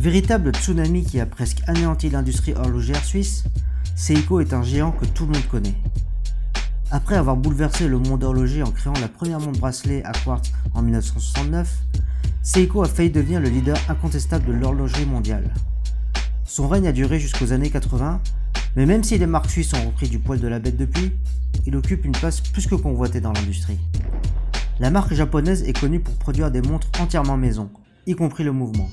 Véritable tsunami qui a presque anéanti l'industrie horlogère suisse, Seiko est un géant que tout le monde connaît. Après avoir bouleversé le monde horloger en créant la première montre bracelet à quartz en 1969, Seiko a failli devenir le leader incontestable de l'horlogerie mondiale. Son règne a duré jusqu'aux années 80, mais même si les marques suisses ont repris du poil de la bête depuis, il occupe une place plus que convoitée dans l'industrie. La marque japonaise est connue pour produire des montres entièrement maison, y compris le mouvement.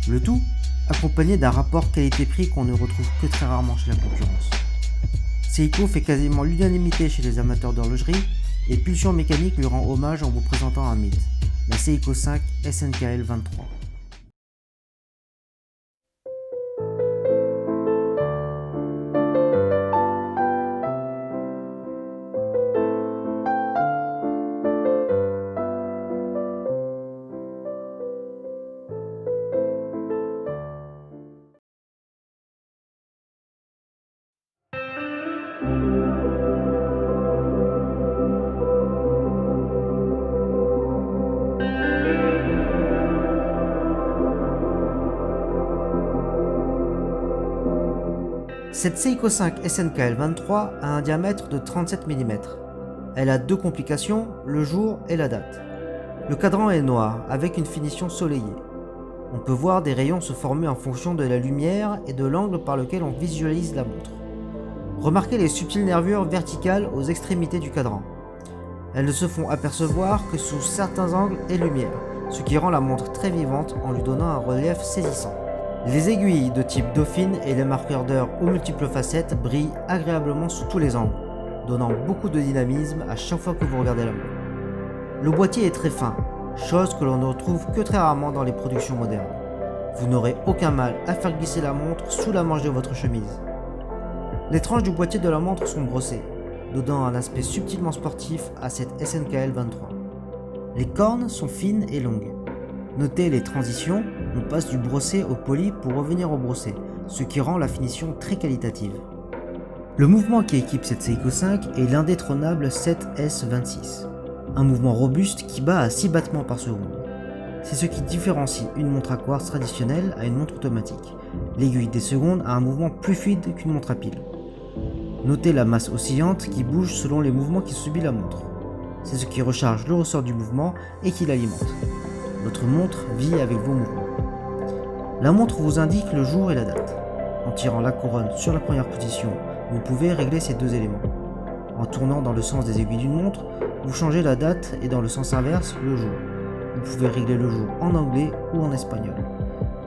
Le tout accompagné d'un rapport qualité-prix qu'on ne retrouve que très rarement chez la concurrence. Seiko fait quasiment l'unanimité chez les amateurs d'horlogerie et Pulsion Mécanique lui rend hommage en vous présentant un mythe, la Seiko 5 SNKL 23. Cette Seiko 5 SNKL 23 a un diamètre de 37 mm. Elle a deux complications, le jour et la date. Le cadran est noir avec une finition soleillée. On peut voir des rayons se former en fonction de la lumière et de l'angle par lequel on visualise la montre. Remarquez les subtiles nervures verticales aux extrémités du cadran. Elles ne se font apercevoir que sous certains angles et lumières, ce qui rend la montre très vivante en lui donnant un relief saisissant. Les aiguilles de type Dauphine et les marqueurs d'heure aux multiples facettes brillent agréablement sous tous les angles, donnant beaucoup de dynamisme à chaque fois que vous regardez la montre. Le boîtier est très fin, chose que l'on ne retrouve que très rarement dans les productions modernes. Vous n'aurez aucun mal à faire glisser la montre sous la manche de votre chemise. Les tranches du boîtier de la montre sont brossées, donnant un aspect subtilement sportif à cette SNKL 23. Les cornes sont fines et longues. Notez les transitions, on passe du brossé au poli pour revenir au brossé, ce qui rend la finition très qualitative. Le mouvement qui équipe cette Seiko 5 est l'indétrônable 7S26, un mouvement robuste qui bat à 6 battements par seconde. C'est ce qui différencie une montre à quartz traditionnelle à une montre automatique. L'aiguille des secondes a un mouvement plus fluide qu'une montre à pile. Notez la masse oscillante qui bouge selon les mouvements qui subit la montre. C'est ce qui recharge le ressort du mouvement et qui l'alimente. Votre montre vit avec vos mouvements. La montre vous indique le jour et la date. En tirant la couronne sur la première position, vous pouvez régler ces deux éléments. En tournant dans le sens des aiguilles d'une montre, vous changez la date et dans le sens inverse, le jour. Vous pouvez régler le jour en anglais ou en espagnol.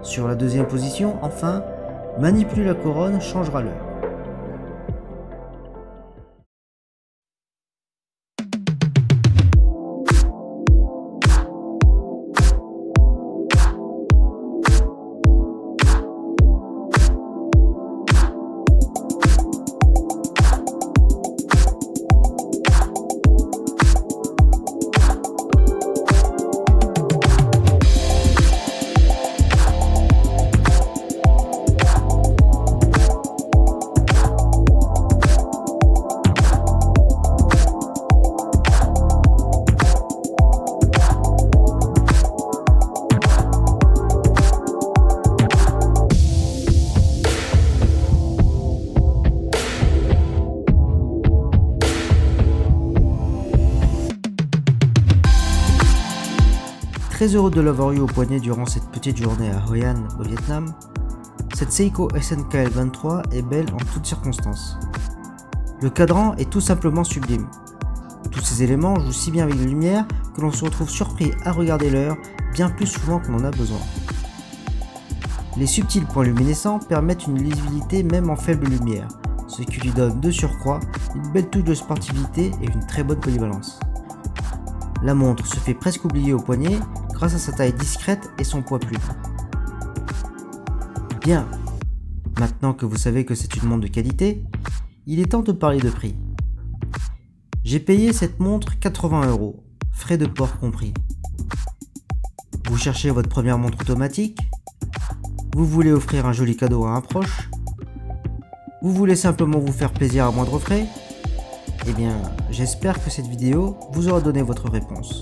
Sur la deuxième position, enfin, manipuler la couronne changera l'heure. Très heureux de l'avoir eu au poignet durant cette petite journée à Hoi An au Vietnam, cette Seiko SNKL 23 est belle en toutes circonstances. Le cadran est tout simplement sublime. Tous ces éléments jouent si bien avec la lumière que l'on se retrouve surpris à regarder l'heure bien plus souvent qu'on en a besoin. Les subtils points luminescents permettent une lisibilité même en faible lumière, ce qui lui donne de surcroît une belle touche de sportivité et une très bonne polyvalence. La montre se fait presque oublier au poignet grâce à sa taille discrète et son poids plume. Bien, maintenant que vous savez que c'est une montre de qualité, il est temps de parler de prix. J'ai payé cette montre 80 €, frais de port compris. Vous cherchez votre première montre automatique? Vous voulez offrir un joli cadeau à un proche? Vous voulez simplement vous faire plaisir à moindre frais? Eh bien, j'espère que cette vidéo vous aura donné votre réponse.